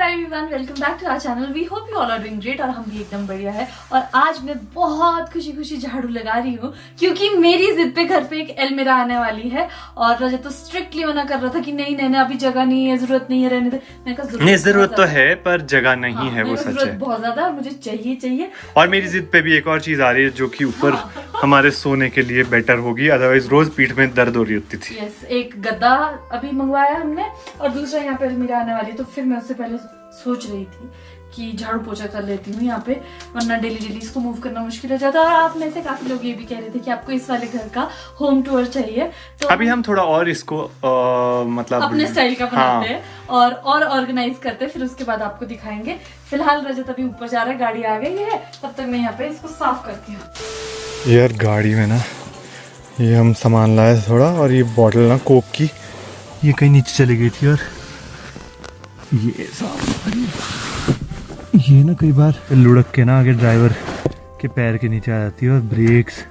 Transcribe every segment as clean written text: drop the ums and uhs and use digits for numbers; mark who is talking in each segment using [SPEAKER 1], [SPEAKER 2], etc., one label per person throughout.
[SPEAKER 1] Everyone, welcome back to our channel. We hope you all are doing great और हम भी एकदम बढ़िया है। और आज मैं बहुत खुशी खुशी झाड़ू लगा रही हूँ क्योंकि मेरी जिद पे घर पे एक अलमीरा आने वाली है। और रजत तो स्ट्रिक्टली मना कर रहा था कि नहीं नहीं अभी जगह नहीं है, जरूरत नहीं है, रहने दे। मैंने कहा
[SPEAKER 2] जरूरत तो है पर जगह नहीं है, वो सच है।
[SPEAKER 1] बहुत ज्यादा और मुझे चाहिए।
[SPEAKER 2] और मेरी जिद पे भी एक और चीज आ रही है जो कि ऊपर हमारे सोने के लिए बेटर होगी, अदरवाइज रोज पीठ में दर्द हो रही होती थी।
[SPEAKER 1] यस, एक गद्दा अभी मंगवाया हमने और दूसरा यहाँ पे अलमीरा आने वाली है। तो फिर मैं उससे पहले सोच रही थी कि झाड़ू पोछा कर लेती हूँ यहाँ पे, वरना डेली इसको मूव करना मुश्किल हो जाता है। और आप में से काफी लोग ये भी कह रहे थे कि आपको इस वाले घर का होम टूर चाहिए, तो
[SPEAKER 2] अभी हम थोड़ा और इसको मतलब
[SPEAKER 1] अपने स्टाइल का बनाते हैं और ऑर्गेनाइज करते हैं, फिर उसके बाद आपको दिखाएंगे। फिलहाल रजत अभी ऊपर जा रहा है, गाड़ी आ गई है, तब तक मैं यहाँ पे इसको साफ करती हूँ।
[SPEAKER 2] यार गाड़ी में ना ये हम सामान लाए थोड़ा, और ये बॉटल ना कोक की ये कहीं नीचे चली गई थी। और ये ना कई बार लुढ़क के ना आगे ड्राइवर के पैर के नीचे आ जाती है और ब्रेक्स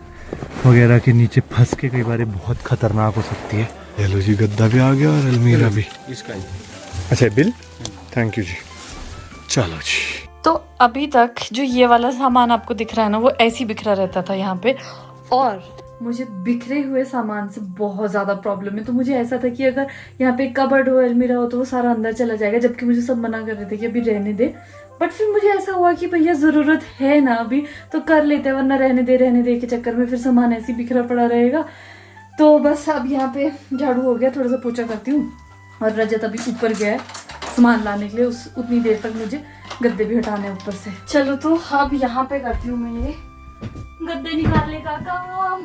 [SPEAKER 2] वगैरह के नीचे फंस के कई बार बहुत खतरनाक हो सकती है। ये लो जी, गद्दा भी आ गया और अलमीरा भी। इसका अच्छा बिल, थैंक यू जी। चलो जी,
[SPEAKER 1] तो अभी तक जो ये वाला सामान आपको दिख रहा है ना, वो ऐसे ही बिखरा रहता था यहाँ पे। और मुझे बिखरे हुए सामान से बहुत ज्यादा प्रॉब्लम है। तो मुझे ऐसा था कि अगर यहाँ पे कबर्ड हो, अलमीरा हो, तो वो सारा अंदर चला जाएगा, जबकि मुझे सब मना कर रहे थे कि अभी रहने दे। बट फिर मुझे ऐसा हुआ कि भैया जरूरत है ना अभी, तो कर लेते हैं, वरना रहने दे के चक्कर में फिर सामान ऐसे ही बिखरा पड़ा रहेगा। तो बस अब यहाँ पे झाड़ू हो गया, थोड़ा सा पोछा करती हूँ। और रजत अभी ऊपर गया है सामान लाने के लिए, उतनी देर तक मुझे गद्दे भी हटाने ऊपर से। चलो तो अब यहाँ पे करती हूँ मैं ये गद्दे निकालने का काम।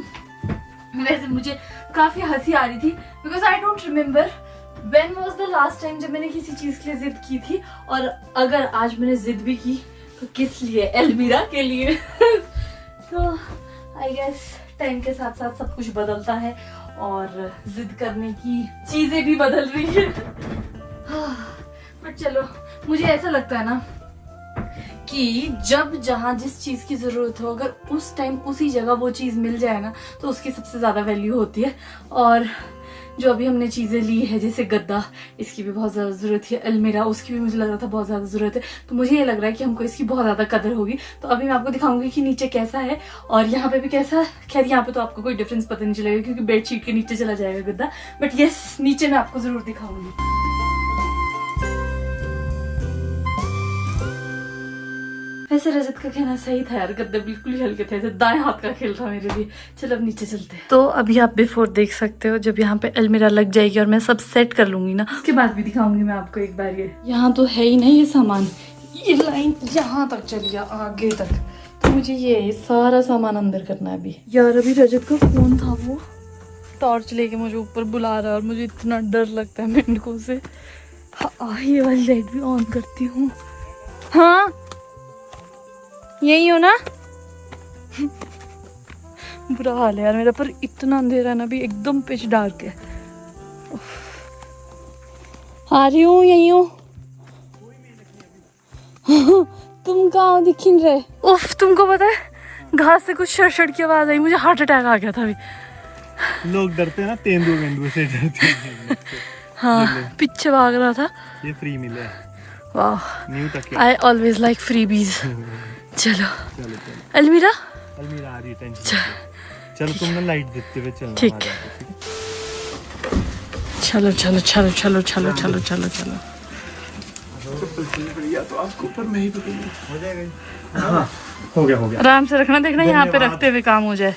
[SPEAKER 1] वैसे मुझे काफी हंसी आ रही थी because I don't remember when was the last time जब मैंने किसी चीज के लिए जिद की थी। और अगर आज मैंने जिद भी की तो किस लिए? अलमीरा के लिए। तो आई गेस टाइम के साथ साथ सब कुछ बदलता है और जिद करने की चीजें भी बदल रही है। बट चलो, मुझे ऐसा लगता है ना कि जब जहाँ जिस चीज की जरूरत हो, अगर उस टाइम उसी जगह वो चीज मिल जाए ना, तो उसकी सबसे ज्यादा वैल्यू होती है। और जो अभी हमने चीजें ली है, जैसे गद्दा, इसकी भी बहुत ज्यादा जरूरत है, अलमीरा, उसकी भी मुझे लग रहा था बहुत ज्यादा जरूरत है। तो मुझे ये लग रहा है कि हमको इसकी बहुत ज्यादा कदर होगी। तो अभी मैं आपको दिखाऊंगी कि नीचे कैसा है और यहाँ पे भी कैसा। खैर यहाँ पे तो आपको कोई डिफरेंस पता नहीं चलेगा क्योंकि बेडशीट के नीचे चला जाएगा गद्दा, बट यस, नीचे मैं आपको जरूर दिखाऊंगी। वैसे रजत का कहना सही था यार, गद्दे बिल्कुल ही हल्के थे, दाएं हाथ का खेल था मेरे लिए। चलो अब नीचे चलते हैं। तो अभी आप बिफोर देख सकते हो, जब यहाँ पे अलमीरा लग जाएगी और मैं सब सेट कर लूंगी ना, उसके बाद भी दिखाऊंगी मैं आपको एक बार। ये यहाँ तो है ही नहीं ये सामान, ये लाइन यहाँ तक चली गया आगे तक, तो मुझे ये सारा सामान अंदर करना है अभी। यार अभी रजत का फोन था, वो टॉर्च लेके मुझे ऊपर बुला रहा है और मुझे इतना डर लगता है मेंढकों से। हाँ, ये वाली लाइट भी ऑन करती हूँ। हाँ यही हो ना। बुरा हाल है यार मेरा, पर इतना अंधेरा है ना, अभी एकदम पिच डार्क है। आ रही हूँ, यही हूँ। तुम कहाँ दिख नहीं रहे? उफ, तुमको पता है घास से कुछ शड़ की आवाज आई, मुझे हार्ट अटैक आ गया था अभी।
[SPEAKER 2] लोग डरते हैं ना, तेंदुए से डरते हैं।
[SPEAKER 1] हाँ, पीछे भाग रहा था।
[SPEAKER 2] ये फ्री मिले।
[SPEAKER 1] वाह, आई ऑलवेज लाइक फ्रीबीज। चलो अलमीरा
[SPEAKER 2] आ रही है, टेंशन। चलो तुम ना लाइट देखते हुए चलना।
[SPEAKER 1] ठीक, चलो चलो चलो चलो चलो चलो चलो चलो।
[SPEAKER 2] तो आपको ऊपर में ही हो जाएगा। हाँ, हो गया।
[SPEAKER 1] आराम से रखना, देखना यहाँ पे रखते हुए काम हो जाए।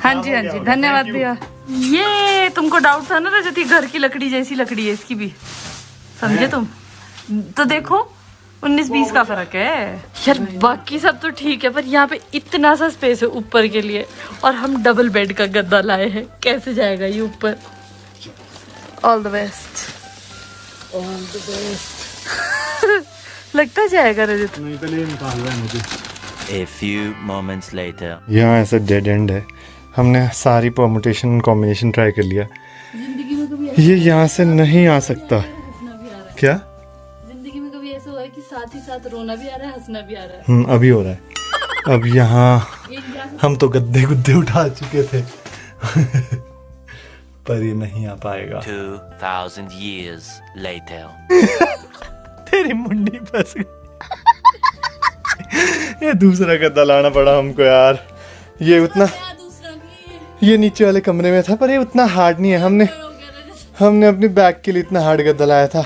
[SPEAKER 1] हाँ जी, धन्यवाद भैया। ये तुमको डाउट था ना रजत, घर की लकड़ी जैसी लकड़ी है इसकी भी, समझे तुम? तो देखो 19-20 का फर्क है यार। बाकी सब तो ठीक है, पर यहाँ पे इतना सा स्पेस है ऊपर के लिए, और हम डबल बेड का गद्दा लाए हैं। कैसे जाएगा ये ऊपर? All the best, all the best. लगता जाएगा रजत?
[SPEAKER 2] नहीं, पहले ये निकाल रहा है मुझे।
[SPEAKER 3] A few moments later.
[SPEAKER 2] यहाँ ऐसा डेड एंड है, हमने सारी परमुटेशन कॉम्बिनेशन ट्राई कर लिया।
[SPEAKER 1] जिंदगी में कभी
[SPEAKER 2] ये यहाँ से नहीं आ सकता। क्या
[SPEAKER 1] कि साथ ही साथ रोना भी आ रहा है, हंसना भी आ रहा है।
[SPEAKER 2] अभी हो रहा है। अब यहाँ हम तो गद्दे गुद्दे उठा चुके थे पर ये नहीं आ पाएगा।
[SPEAKER 3] 2000 years later.
[SPEAKER 2] तेरी मुंडी फंस गई। ये दूसरा गद्दा लाना पड़ा हमको यार। ये उतना, ये नीचे वाले कमरे में था पर ये उतना हार्ड नहीं है। हमने अपनी बैग के लिए इतना हार्ड गद्दा लाया था,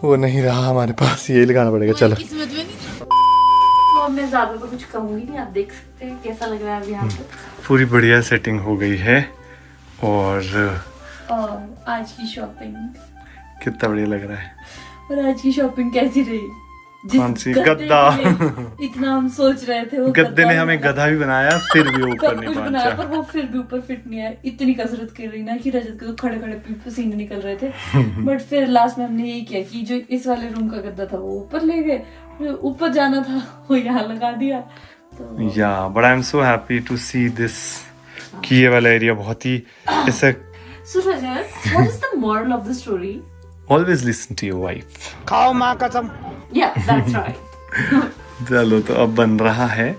[SPEAKER 2] वो नहीं रहा हमारे पास, ये लगाना पड़ेगा। चलो
[SPEAKER 1] तो मैं ज्यादा तो कुछ कहूंगी नहीं, आप देख सकते हैं कैसा लग रहा है अभी यहाँ पे।
[SPEAKER 2] पूरी बढ़िया सेटिंग हो गई है। और
[SPEAKER 1] आज की शॉपिंग
[SPEAKER 2] कितना बढ़िया लग रहा है।
[SPEAKER 1] और आज की शॉपिंग कैसी रही?
[SPEAKER 2] कौन सी? गद्दा।
[SPEAKER 1] इतना हम सोच रहे थे, वो
[SPEAKER 2] गद्दे ने हमें गधा भी बनाया, फिर भी ऊपर
[SPEAKER 1] सब
[SPEAKER 2] नहीं
[SPEAKER 1] कुछ बनाया
[SPEAKER 2] पहुंचा।
[SPEAKER 1] पर वो फिर भी ऊपर फिट नहीं आया। इतनी कसरत कर रही ना कि रजत के तो खड़े खड़े पसीने निकल रहे थे। बट फिर लास्ट में हमने यही किया कि जो इस वाले रूम का गद्दा था वो ऊपर ले गए, ऊपर जाना था वो यहाँ लगा दिया। तो
[SPEAKER 2] या but I am so happy to see this कि ये वाला एरिया बहुत ही ऐसा।
[SPEAKER 1] So Rajat, what is the moral of the story?
[SPEAKER 2] Always listen to your wife.
[SPEAKER 4] खाओ माँ कसम।
[SPEAKER 1] Yeah, that's right.
[SPEAKER 2] चलो तो अब बन रहा है,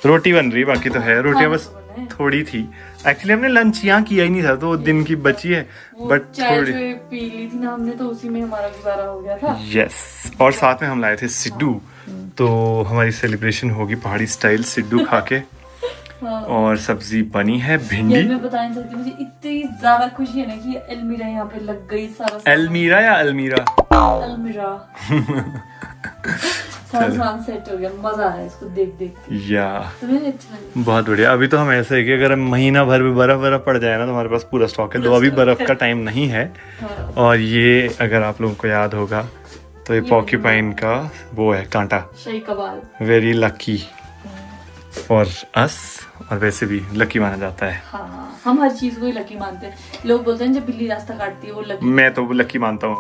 [SPEAKER 2] रोटी बन रही है, बाकी तो है। रोटियां बस थोड़ी थी। एक्चुअली हमने लंच यहाँ किया ही नहीं था, तो दिन की बची है। बट
[SPEAKER 1] चाय
[SPEAKER 2] थोड़ी,
[SPEAKER 1] जो पी ली थी ना हमने, तो उसी में हमारा गुजारा हो गया था।
[SPEAKER 2] यस। और साथ में हम लाए थे सिड्डू, तो हमारी सेलिब्रेशन होगी पहाड़ी स्टाइल सिड्डू खा के। और सब्जी बनी है भिंडी।
[SPEAKER 1] ये मैं बता नहीं सकती, मुझे इतनी ज्यादा खुशी है ना कि अलमीरा यहाँ पे लग गई। सारा
[SPEAKER 2] एलमीरा या अलमीरा?
[SPEAKER 1] अलमीरा सारा सामान सेट हो गया। मजा आया इसको देख देख के।
[SPEAKER 2] या
[SPEAKER 1] तुम्हें अच्छा लगा?
[SPEAKER 2] बहुत बढ़िया। अभी तो हम ऐसे है कि अगर महीना भर भी बर्फ पड़ जाए ना तो हमारे पास पूरा स्टॉक है। तो अभी बर्फ का टाइम नहीं है। और ये अगर आप लोगों को याद होगा तो ये पॉक्यूपाइन का वो है कांटा।
[SPEAKER 1] शाही कबाल।
[SPEAKER 2] वेरी लकी फॉर अस, और वैसे भी लकी माना जाता है।
[SPEAKER 1] हाँ, हम हर चीज को ही लकी मानते हैं। लोग बोलते हैं जब बिल्ली रास्ता काटती है वो लकी।
[SPEAKER 2] मैं तो लकी मानता हूँ।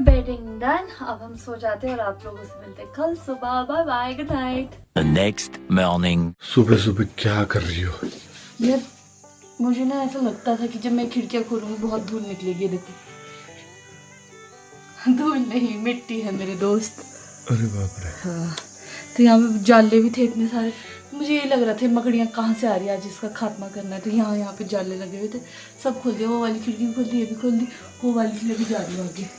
[SPEAKER 1] Bedding done. अब हम सो जाते हैं और आप लोगों से मिलते हैं कल सुबह। Bye bye, good night.
[SPEAKER 3] The next morning.
[SPEAKER 2] सुबह सुबह क्या कर रही हो?
[SPEAKER 1] यार मुझे ना ऐसा लगता था कि जब मैं खिड़कियां खोलूंगी बहुत धूल निकलेगी। देखो, धूल नहीं मिट्टी है मेरे दोस्त।
[SPEAKER 2] अरे बाप रे।
[SPEAKER 1] हाँ, तो यहाँ पे जाले भी थे इतने सारे। मुझे ये लग रहा था मकड़ियाँ कहाँ से आ रही है, आज इसका खात्मा करना है। तो यहाँ पे जाले लगे हुए थे, सब खोल दिया। वो वाली खिड़की भी खोल दी, ये भी खोल दी, वो वाली खिड़की भी जा रही है आगे।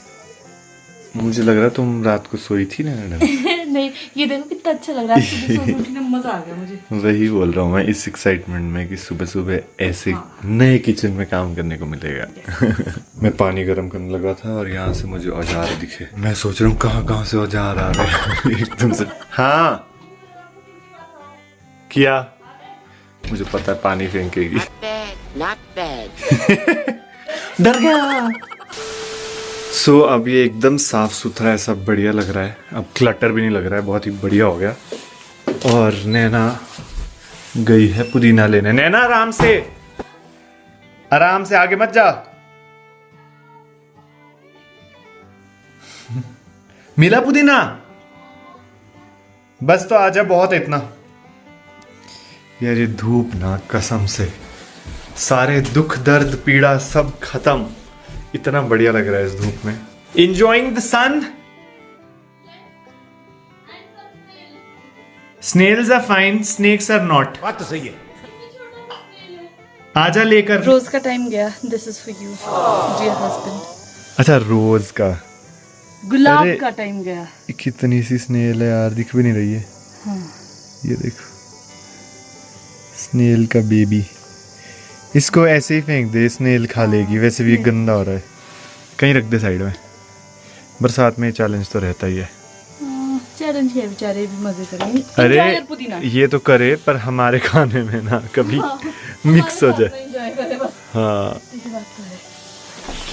[SPEAKER 2] मुझे लग रहा तुम रात को सोई थी ना मैडम।
[SPEAKER 1] नहीं, ये देखो कितना अच्छा लग रहा है। सुबह सुबह उठने में मजा आ गया मुझे।
[SPEAKER 2] वही बोल रहा हूँ मैं, इस एक्साइटमेंट में कि सुबह सुबह ऐसे नए किचन में काम करने को मिलेगा। मैं पानी गर्म करने लगा था और यहाँ से मुझे औजार दिखे। मैं सोच रहा हूँ कहाँ कहाँ से औजार आ रहे हैं एकदम से। हाँ किया, मुझे पता है पानी फेंकेगी।
[SPEAKER 3] Not bad.
[SPEAKER 2] डर गया। सो अब ये एकदम साफ सुथरा है, सब बढ़िया लग रहा है। अब क्लटर भी नहीं लग रहा है, बहुत ही बढ़िया हो गया। और नैना गई है पुदीना लेने। नैना आराम से, आराम से, आगे मत जा। मिला पुदीना? बस तो आजा, बहुत है इतना। यार ये धूप ना कसम से सारे दुख दर्द पीड़ा सब खत्म। इतना बढ़िया लग रहा है इस धूप में। Enjoying the sun? Snails are fine, snakes are not.
[SPEAKER 4] बात तो सही है।
[SPEAKER 2] आजा लेकर।
[SPEAKER 1] रोज का टाइम गया। This is for you dear husband.
[SPEAKER 2] अच्छा रोज का,
[SPEAKER 1] गुलाब
[SPEAKER 2] अरे,
[SPEAKER 1] का टाइम गया।
[SPEAKER 2] कितनी सी स्नेल है यार, दिख भी नहीं रही है।
[SPEAKER 1] हाँ।
[SPEAKER 2] ये देखो स्नेल का बेबी। इसको ऐसे ही फेंक दे, स्नेल खा लेगी। वैसे भी गंदा हो रहा है, कहीं रख दे साइड में। बरसात में चैलेंज तो रहता ही है।
[SPEAKER 1] चैलेंज है, बेचारे भी मजे करेंगे।
[SPEAKER 2] अरे
[SPEAKER 1] Enjoy your पुदीना।
[SPEAKER 2] ये तो करे पर हमारे खाने में ना कभी मिक्स हो जाए।
[SPEAKER 1] Enjoy करे बस।
[SPEAKER 2] हाँ
[SPEAKER 1] इसी बात तो है।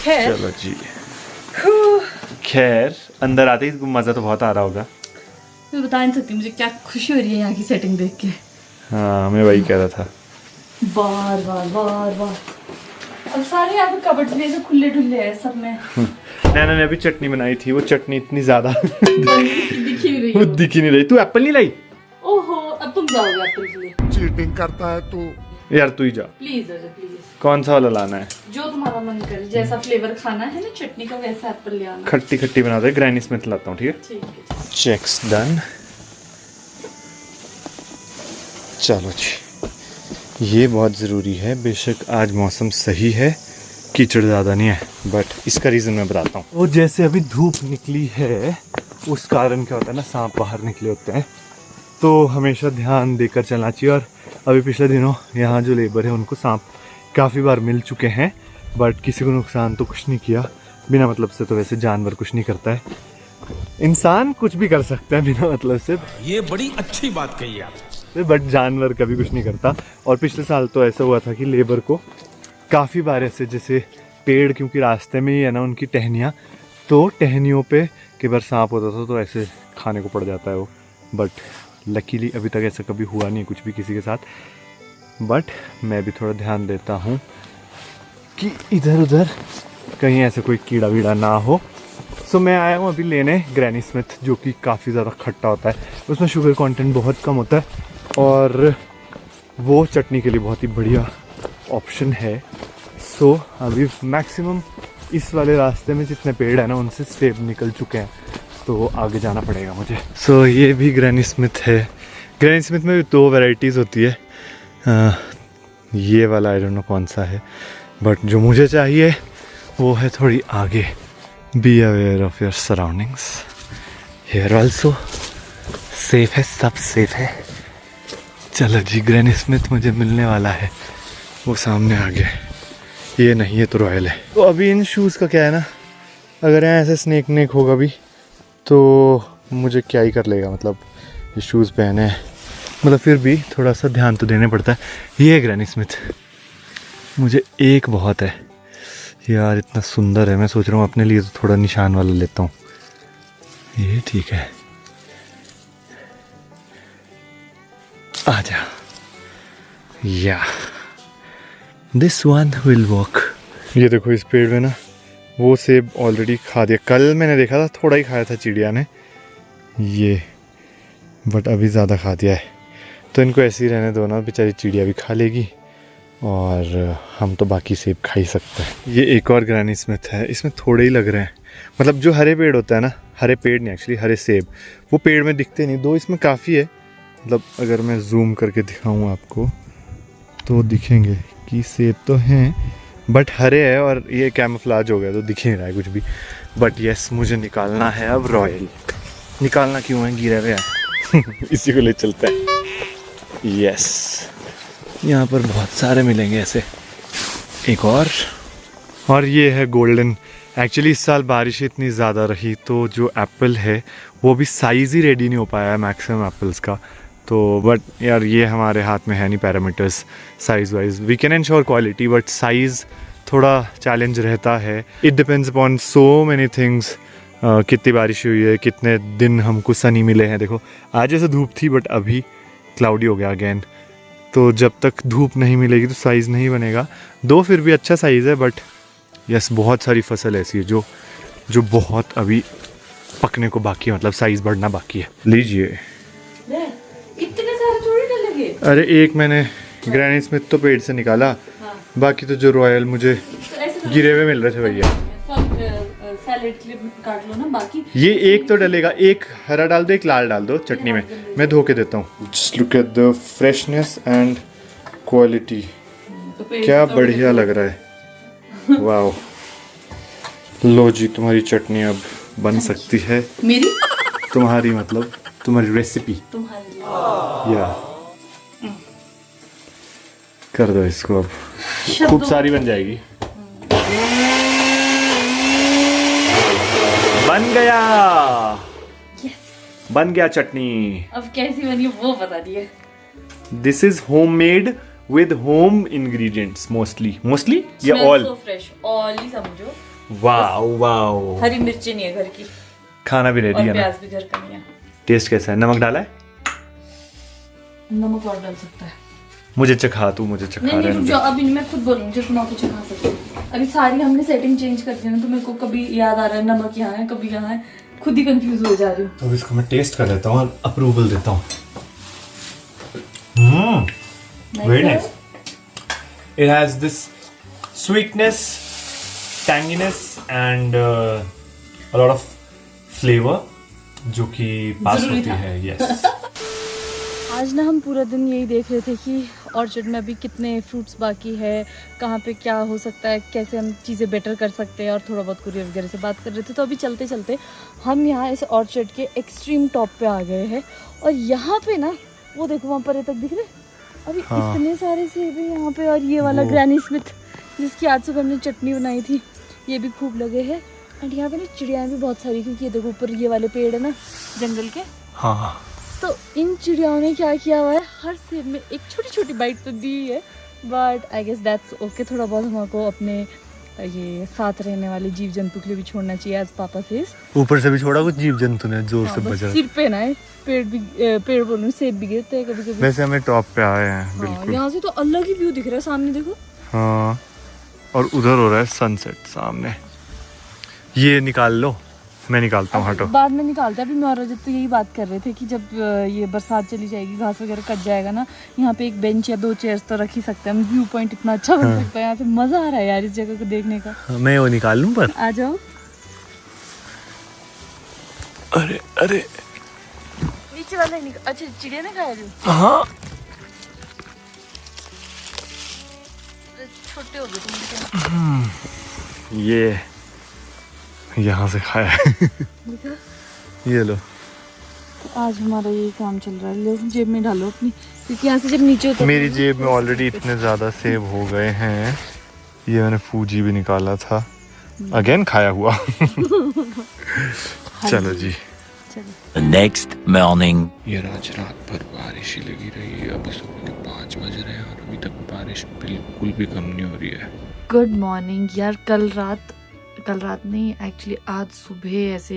[SPEAKER 1] खैर,
[SPEAKER 2] चलो जी। खैर अंदर आते ही मजा तो बहुत आ रहा होगा।
[SPEAKER 1] मैं बता नहीं सकती मुझे क्या खुशी हो रही है यहाँ की सेटिंग देख के।
[SPEAKER 2] हाँ मैं वही कह रहा था।
[SPEAKER 1] बार बार बार बार। अब सारे यहाँ पे कबर्ड भी ऐसे खुले ढुल्ले हैं सब में।
[SPEAKER 2] नैना ने अभी चटनी बनाई थी, वो चटनी इतनी ज्यादा
[SPEAKER 1] दिख ही नहीं रही
[SPEAKER 2] वो
[SPEAKER 1] है।
[SPEAKER 2] दिख ही नहीं रही। तू एप्पल नहीं लाई?
[SPEAKER 1] ओहो, अब तुम जाओगे एप्पल के लिए।
[SPEAKER 4] चीटिंग करता है तू।
[SPEAKER 2] यार तू ही जा।
[SPEAKER 1] प्लीज राजा प्लीज,
[SPEAKER 2] कौन सा वाला लाना है?
[SPEAKER 1] जो तुम्हारा मन करे, जैसा फ्लेवर खाना है ना चटनी का वैसा एप्पल ले आना।
[SPEAKER 2] खट्टी खट्टी बना दे, ग्रैनी स्मिथ लाता हूँ। ठीक है,
[SPEAKER 1] ठीक है।
[SPEAKER 2] Checks done. चलो जी, ये बहुत ज़रूरी है। बेशक आज मौसम सही है कीचड़ ज़्यादा नहीं है, बट इसका रीज़न मैं बताता हूँ। वो जैसे अभी धूप निकली है उस कारण क्या होता है ना, सांप बाहर निकले होते हैं, तो हमेशा ध्यान देकर चलना चाहिए। और अभी पिछले दिनों यहाँ जो लेबर है उनको सांप काफ़ी बार मिल चुके हैं, बट किसी को नुकसान तो कुछ नहीं किया। बिना मतलब से तो वैसे जानवर कुछ नहीं करता है, इंसान कुछ भी कर सकता है बिना मतलब से,
[SPEAKER 5] ये बड़ी अच्छी बात कही आप,
[SPEAKER 2] बट जानवर कभी कुछ नहीं करता। और पिछले साल तो ऐसा हुआ था कि लेबर को काफ़ी बार ऐसे, जैसे पेड़ क्योंकि रास्ते में ही है ना उनकी टहनियाँ, तो टहनियों पे कई बार सांप होता था तो ऐसे खाने को पड़ जाता है वो। बट लकीली अभी तक ऐसा कभी हुआ नहीं कुछ भी किसी के साथ, बट मैं भी थोड़ा ध्यान देता हूँ कि इधर उधर कहीं ऐसे कोई कीड़ा वीड़ा ना हो। सो मैं आया हूँ अभी लेने ग्रैनी स्मिथ, जो कि काफ़ी ज़्यादा खट्टा होता है, उसमें शुगर कंटेंट बहुत कम होता है और वो चटनी के लिए बहुत ही बढ़िया ऑप्शन है। सो अभी मैक्सिमम इस वाले रास्ते में जितने पेड़ हैं ना उनसे सेब निकल चुके हैं, तो आगे जाना पड़ेगा मुझे। सो ये भी ग्रैनी स्मिथ है। ग्रैनी स्मिथ में भी 2 वैरायटीज़ होती है, ये वाला आई डोंट नो कौन सा है, बट जो मुझे चाहिए वो है थोड़ी आगे। Be aware of your surroundings, here also safe है, सब सेफ है। चलो जी, ग्रैनी स्मिथ मुझे मिलने वाला है, वो सामने आ गया। ये नहीं, ये तो रॉयल है। तो अभी इन शूज़ का क्या है ना, अगर यहाँ ऐसे स्नेक नेक होगा भी तो मुझे क्या ही कर लेगा, मतलब ये शूज़ पहने हैं, मतलब फिर भी थोड़ा सा ध्यान तो देने पड़ता है। ये ग्रैनी स्मिथ मुझे एक बहुत है यार, इतना सुंदर है। मैं सोच रहा हूँ अपने लिए तो थोड़ा निशान वाला लेता हूँ। ये ठीक है, आजा। या दिस वन विल वर्क। ये देखो इस पेड़ में ना वो सेब ऑलरेडी खा दिया, कल मैंने देखा था थोड़ा ही खाया था चिड़िया ने ये, बट अभी ज़्यादा खा दिया है। तो इनको ऐसे ही रहने दो ना, बेचारी चिड़िया भी खा लेगी और हम तो बाकी सेब खा ही सकते हैं। ये एक और ग्रैनी स्मिथ है, इसमें थोड़े ही लग रहे हैं, मतलब जो हरे पेड़ होता है ना, हरे पेड़ नहीं एक्चुअली, हरे सेब, वो पेड़ में दिखते नहीं। 2 इसमें काफ़ी है, मतलब अगर मैं जूम करके दिखाऊं आपको तो दिखेंगे कि सेब तो हैं बट हरे है, और ये कैमोफ्लेज हो गया तो दिख ही नहीं रहा है कुछ भी। बट यस, मुझे निकालना है अब रॉयल। निकालना क्यों है, गिरे हुए हैं इसी को ले चलते हैं। यस, यहाँ पर बहुत सारे मिलेंगे ऐसे। एक और ये है गोल्डन। एक्चुअली इस साल बारिश इतनी ज़्यादा रही तो जो एप्पल है वो भी साइज़ ही रेडी नहीं हो पाया है मैक्सिमम एप्पल्स का। तो बट यार ये हमारे हाथ में है नहीं parameters size wise, we can ensure quality but size थोड़ा चैलेंज रहता है। It depends upon so many things, कितनी बारिश हुई है, कितने दिन हमको सनी मिले हैं। देखो आज जैसे धूप थी बट अभी क्लाउडी हो गया अगेन, तो जब तक धूप नहीं मिलेगी तो साइज़ नहीं बनेगा। 2 फिर भी अच्छा साइज़ है, बट यस बहुत सारी फसल ऐसी है जो बहुत अभी पकने को बाकी है, मतलब साइज़ बढ़ना बाकी है। लीजिए,
[SPEAKER 1] इतने सारे थोड़ी डलेंगे।
[SPEAKER 2] अरे एक मैंने ग्रैनी स्मिथ तो पेड़ से निकाला,
[SPEAKER 1] हाँ।
[SPEAKER 2] बाकी तो जो रॉयल मुझे
[SPEAKER 1] तो
[SPEAKER 2] गिरे हुए मिल रहे थे भैया।
[SPEAKER 1] सैलेड के लिए काट लो ना, बाकी
[SPEAKER 2] ये एक तो डलेगा, एक हरा डाल दो, एक लाल डाल दो चटनी में, मैं धो के देता हूँ। Just look at the freshness and quality, क्या बढ़िया लग रहा है। वाओ, लो जी तुम्हारी चटनी अब बन सकती है।
[SPEAKER 1] मेरी
[SPEAKER 2] तुम्हारी मतलब तुम्हारी रेसिपी
[SPEAKER 1] तुम्हारे लिए।
[SPEAKER 2] या कर दो इसको, अब खूब सारी बन जाएगी। बन गया, बन गया चटनी।
[SPEAKER 1] अब कैसी बनी वो बता दिए।
[SPEAKER 2] This is homemade with home ingredients mostly या ऑल
[SPEAKER 1] सो फ्रेश, ऑल ही समझो।
[SPEAKER 2] वाओ वाओ,
[SPEAKER 1] हरी मिर्ची नहीं है घर की,
[SPEAKER 2] खाना भी रेडी
[SPEAKER 1] और
[SPEAKER 2] है ना।
[SPEAKER 1] प्याज भी घर का नहीं है।
[SPEAKER 2] टेस्ट कैसा है, नमक डाला है?
[SPEAKER 1] नमक और डाल सकता है।
[SPEAKER 2] मुझे चखा, तू मुझे चखा
[SPEAKER 1] नहीं
[SPEAKER 2] रहे
[SPEAKER 1] रुक जाओ, अभी मैं खुद बोलूंगी जब तुम आपको चखा सकते हो। अभी सारी हमने सेटिंग चेंज कर दी ना, तो मेरे को कभी याद आ रहा है नमक यहाँ है, कभी यहाँ है, खुद ही कंफ्यूज हो जा रही हूँ।
[SPEAKER 2] तो इसको मैं टेस्ट कर लेता हूँ और अप्रूवल देता हूँ। Very nice. It has this sweetness, tanginess and a lot of flavor जो कि पास
[SPEAKER 1] जरूरी
[SPEAKER 2] होती
[SPEAKER 1] था।
[SPEAKER 2] है। Yes.
[SPEAKER 1] आज ना हम पूरा दिन यही देख रहे थे कि ऑर्चर्ड में अभी कितने फ्रूट्स बाकी है, कहाँ पे क्या हो सकता है, कैसे हम चीज़ें बेटर कर सकते हैं, और थोड़ा बहुत कुरियर वगैरह से बात कर रहे थे। तो अभी चलते चलते हम यहाँ इस ऑर्चर्ड के एक्सट्रीम टॉप पे आ गए हैं, और यहाँ पे ना वो देखो वहाँ पर तक दिख रहे अभी इतने सारे सेब हैं यहाँ पे। और ये वाला ग्रैनी स्मिथ जिसकी आज सुबह हमने चटनी बनाई थी, ये भी खूब लगे हैं। एंड यहाँ पे ना चिड़ियाँ भी बहुत सारी, क्योंकि ये देखो ऊपर ये वाले पेड़ है ना जंगल के।
[SPEAKER 2] हाँ,
[SPEAKER 1] तो इन चिड़ियाओं ने क्या किया हुआ है, हर सेब में एक छोटी छोटी बाइट तो दी है, but I guess that's okay. थोड़ा बहुत हमको अपने ये साथ रहने वाले जीव जंतु के लिए भी छोड़ना चाहिए, एज पापा सेज।
[SPEAKER 2] ऊपर से भी छोड़ा कुछ जीव जंतु ने जोर से बजा।
[SPEAKER 1] सिर पे ना है, पेड़ बोलूं सेब भी गिरते हैं कभी कभी।
[SPEAKER 2] वैसे हमें टॉप पे आए हैं बिल्कुल।
[SPEAKER 1] यहाँ से तो अलग ही व्यू दिख रहा है, सामने देखो।
[SPEAKER 2] हाँ, और उधर हो रहा है सनसेट सामने। ये निकाल लो, मैं निकालता हूँ, हटो।
[SPEAKER 1] बाद में निकालते हैं। अभी मैं और रजत तो यही बात कर रहे थे कि जब ये बरसात चली जाएगी, घास वगैरह कट जाएगा ना, यहाँ पे एक बेंच या 2 चेयर्स तो रख ही सकते हैं हम। व्यू पॉइंट इतना अच्छा बन सकता है यहाँ से, मजा आ रहा है यार इस जगह को देखने का।
[SPEAKER 2] मैं वो निकाल लूँ पर।
[SPEAKER 1] आ जाओ।
[SPEAKER 2] अरे अरे
[SPEAKER 1] नीचे वाला ही निकाल। अच्छा, चिड़िया ने खाया जो?
[SPEAKER 2] हाँ,
[SPEAKER 1] छोटे हो गए तुम।
[SPEAKER 2] ये यहाँ से खाया है। ये लो।
[SPEAKER 1] तो आज हमारा ये काम चल रहा है। लो जेब में डालो अपनी, क्योंकि यहाँ से जब नीचे उतर
[SPEAKER 2] मेरी जेब में ऑलरेडी इतने ज़्यादा सेब हो गए हैं। ये मैंने फूजी भी निकाला था, अगेन खाया हुआ। चलो जी।
[SPEAKER 3] The next morning.
[SPEAKER 2] ये आज रात भर बारिश ही लगी रही है। अभी सुबह के 5 बज रहे हैं और अभी तक बारिश बिल्कुल भी कम नहीं हो रही है।
[SPEAKER 1] गुड मॉर्निंग यार। कल रात नहीं, एक्चुअली आज सुबह ऐसे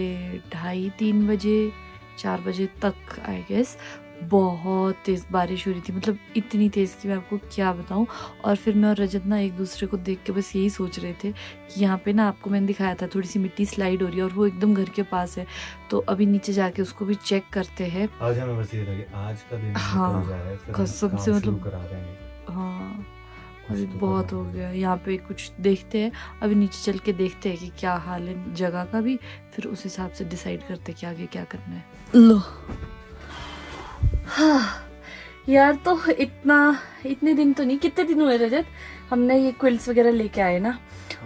[SPEAKER 1] 2:30-3 बजे 4 बजे तक आई गेस बहुत तेज़ बारिश हो रही थी। मतलब इतनी तेज़ कि मैं आपको क्या बताऊं। और फिर मैं और रजत ना एक दूसरे को देख के बस यही सोच रहे थे कि यहाँ पे ना आपको मैंने दिखाया था थोड़ी सी मिट्टी स्लाइड हो रही है, और वो एकदम घर के पास है। तो अभी नीचे जाके उसको भी चेक करते हैं।
[SPEAKER 2] आज हमें बस ये लगे आज का दिन
[SPEAKER 1] हाँ,
[SPEAKER 2] निकल जाए, फिर
[SPEAKER 1] कसम
[SPEAKER 2] हम
[SPEAKER 1] से
[SPEAKER 2] काम
[SPEAKER 1] मतलब
[SPEAKER 2] शुरू करा देंगे।
[SPEAKER 1] हाँ, अभी
[SPEAKER 2] तो
[SPEAKER 1] बहुत
[SPEAKER 2] करना
[SPEAKER 1] हो
[SPEAKER 2] है।
[SPEAKER 1] गया। यहाँ पे कुछ देखते हैं, अभी नीचे चल के देखते हैं कि क्या हाल है जगह का भी, फिर उस हिसाब से डिसाइड करते हैं कि आगे क्या करना है। लो हाँ यार, तो इतने दिन तो नहीं, कितने दिन हुए रजत हमने ये क्विल्ट्स वगैरह लेके आए ना,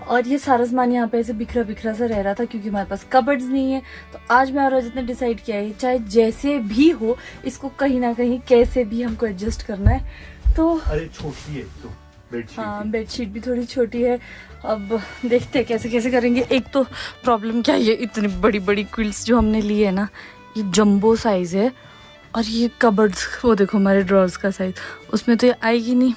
[SPEAKER 1] और ये सारा सामान यहाँ पे ऐसे बिखरा बिखरा सा रह रहा था, क्योंकि हमारे पास कबर्ड्स नहीं है। तो आज मैं और रजत ने डिसाइड किया है चाहे जैसे भी हो, इसको कहीं ना कहीं कैसे भी हमको एडजस्ट करना है। तो
[SPEAKER 2] अरे छोटी है तो बेडशीट।
[SPEAKER 1] हाँ, बेडशीट भी थोड़ी छोटी है। अब देखते हैं कैसे कैसे करेंगे। एक तो प्रॉब्लम क्या है, ये इतनी बड़ी बड़ी क्विल्ट्स जो हमने ली है ना, ये जंबो साइज है, और ये कबर्ड्स वो देखो हमारे ड्रॉर्स का साइज, उसमें तो ये आएगी नहीं।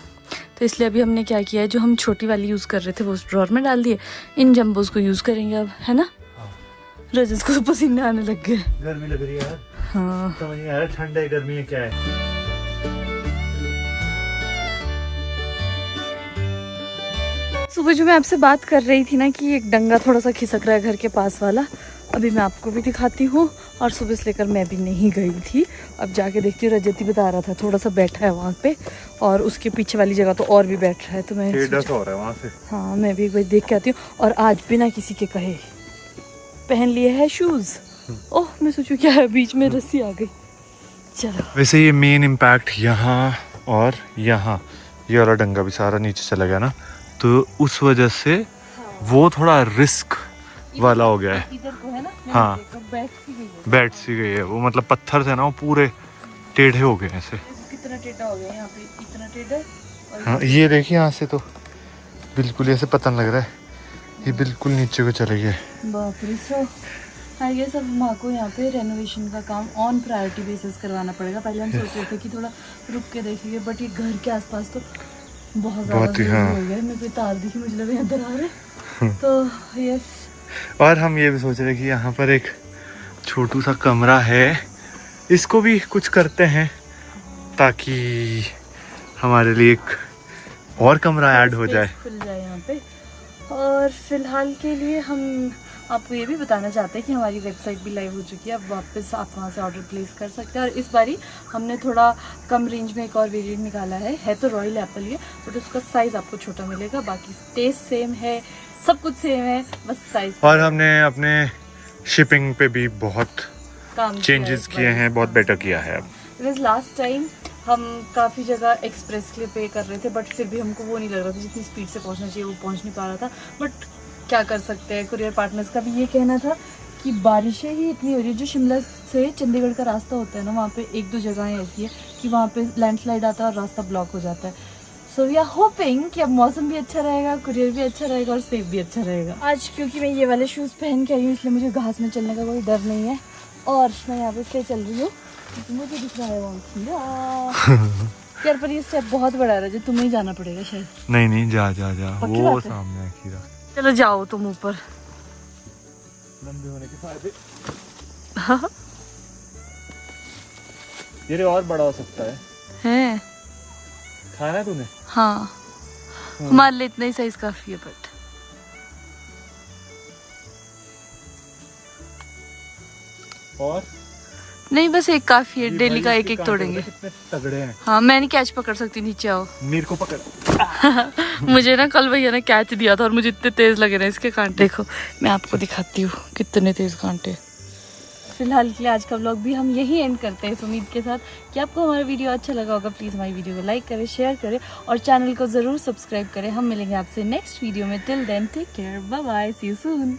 [SPEAKER 1] तो इसलिए अभी हमने क्या किया है, जो हम छोटी वाली यूज़ कर रहे थे वो उस ड्रॉर में डाल दिए। इन जंबोज को यूज़ करेंगे अब, है ना। रजत को तो पसीने आने लग गए।
[SPEAKER 2] गर्मी लग रही है यार।
[SPEAKER 1] हाँ,
[SPEAKER 2] समझ नहीं आ रहा ठंड है गर्मी है क्या है।
[SPEAKER 1] सुबह जो मैं आपसे बात कर रही थी ना कि एक डंगा थोड़ा सा खिसक रहा है घर के पास वाला, अभी मैं आपको भी दिखाती हूँ। और सुबह से लेकर मैं भी नहीं गई थी, अब जाके देखती हूँ। रजत ही बता रहा था थोड़ा सा बैठा है वहाँ पे, और उसके पीछे वाली जगह तो और भी बैठ रहा है। तो मैं
[SPEAKER 2] हो रहा है वहाँ से।
[SPEAKER 1] हाँ, मैं भी एक बार देख के आती हूँ। और आज बिना किसी के कहे पहन लिए है शूज़। ओह, मैं सोचूं क्या है, बीच में रस्सी आ गई। चलो,
[SPEAKER 2] वैसे ये मेन इम्पैक्ट यहाँ और यहाँ, ये वाला डंगा भी सारा नीचे चला गया ना, तो उस वजह से वो थोड़ा रिस्क वाला हो गया है।
[SPEAKER 1] इधर को है ना,
[SPEAKER 2] हाँ,
[SPEAKER 1] बैठ सी गई है।
[SPEAKER 2] बैठ सी गई है वो, मतलब पत्थर थे ना वो पूरे टेढ़े हो गए ऐसे।
[SPEAKER 1] कितना टेढ़ा हो गया यहाँ पे, इतना टेढ़ा। और
[SPEAKER 2] हाँ, ये देखिए यहाँ से तो बिल्कुल ऐसे पता लग रहा है, ये बिल्कुल नीचे को चले गए।
[SPEAKER 1] बाप रे। सो आई गेस अब माँ को यहाँ पे रेनोवेशन का काम ऑन प्रायोरिटी बेसिस करवाना पड़ेगा। पहले हम सोच रहे थे कि थोड़ा रुक के देखेंगे, बट ये घर के आसपास तो बहुत ज़्यादा
[SPEAKER 2] बहुत ही, हाँ।
[SPEAKER 1] हो गया। मेरे को तार दिखी, मुझे लगा यहाँ अंदर आ रहे। तो यस,
[SPEAKER 2] और हम ये भी सोच रहे हैं कि यहाँ पर एक छोटू सा कमरा है, इसको भी कुछ करते हैं ताकि हमारे लिए एक और कमरा ऐड हो जाए,
[SPEAKER 1] खुल जाए यहाँ पे। और फिलहाल के लिए हम आपको ये भी बताना चाहते हैं कि हमारी वेबसाइट भी लाइव हो चुकी है। अब वापस आप वहाँ से ऑर्डर प्लेस कर सकते हैं। और इस बारी हमने थोड़ा कम रेंज में एक और वेरिएंट निकाला है तो रॉयल एप्पल ही है, बट उसका साइज़ आपको छोटा मिलेगा। बाकी टेस्ट सेम है, सब कुछ सेम है, बस साइज।
[SPEAKER 2] और हमने अपने शिपिंग पे भी बहुत
[SPEAKER 1] काम
[SPEAKER 2] चेंजेस किए हैं, बहुत बेटर किया है अब।
[SPEAKER 1] बिकॉज लास्ट टाइम हम काफ़ी जगह एक्सप्रेस के लिए पे कर रहे थे, बट फिर भी हमको वो नहीं लग रहा था जितनी स्पीड से पहुंचना चाहिए वो पहुंच नहीं पा रहा था। बट क्या कर सकते हैं, कुरियर पार्टनर्स का भी ये कहना था कि बारिशें ही इतनी हो रही है। जो शिमला से चंडीगढ़ का रास्ता होता है ना, वहाँ पे एक दो जगहें ऐसी है कि वहाँ पे लैंडस्लाइड आता है और रास्ता ब्लॉक हो जाता है। सो वी आर होपिंग कि अब मौसम भी अच्छा रहेगा, कुरियर भी अच्छा रहेगा और सेफ भी अच्छा रहेगा। आज क्योंकि मैं ये वाले शूज़ पहन के आई हूँ, इसलिए मुझे घास में चलने का कोई डर नहीं है। और मैं यहाँ पे इसलिए चल रही हूँ क्योंकि मुझे दिख रहा है वहाँ खीरा। यार पर ये स्टेप बहुत बड़ा है, जो तुम्हें ही जाना पड़ेगा शायद।
[SPEAKER 2] नहीं जा जा जा,
[SPEAKER 1] पक्की
[SPEAKER 2] वो
[SPEAKER 1] बात है?
[SPEAKER 2] सामने है खीरा।
[SPEAKER 1] चलो जाओ तुम ऊपर।
[SPEAKER 2] लंबे होने के फायदे। ये और बड़ा हो सकता है। खाना है तूने?
[SPEAKER 1] हाँ, हमारे लिए इतना ही साइज काफी है। बट
[SPEAKER 2] और
[SPEAKER 1] नहीं, बस एक काफी है,
[SPEAKER 2] ये
[SPEAKER 1] डेली
[SPEAKER 2] भाई
[SPEAKER 1] का एक
[SPEAKER 2] इसके
[SPEAKER 1] एक
[SPEAKER 2] कांटे
[SPEAKER 1] तोड़ेंगे।
[SPEAKER 2] कितने तगड़े हैं।
[SPEAKER 1] हाँ, मैं नहीं कैच पकड़ सकती, नीचे आओ।
[SPEAKER 2] मेरे को पकड़।
[SPEAKER 1] मुझे ना कल भैया ने कैच दिया था और मुझे इतने तेज लगे ना इसके कांटे। देखो मैं आपको दिखाती हूँ कितने तेज कांटे। फिलहाल के लिए आज का व्लॉग भी हम यही एंड करते हैं इस उम्मीद के साथ कि आपको हमारा वीडियो अच्छा लगा होगा। प्लीज़ हमारी वीडियो को लाइक करें, शेयर करें और चैनल को ज़रूर सब्सक्राइब करें। हम मिलेंगे आपसे नेक्स्ट वीडियो में। Till then take care, bye bye, see you soon.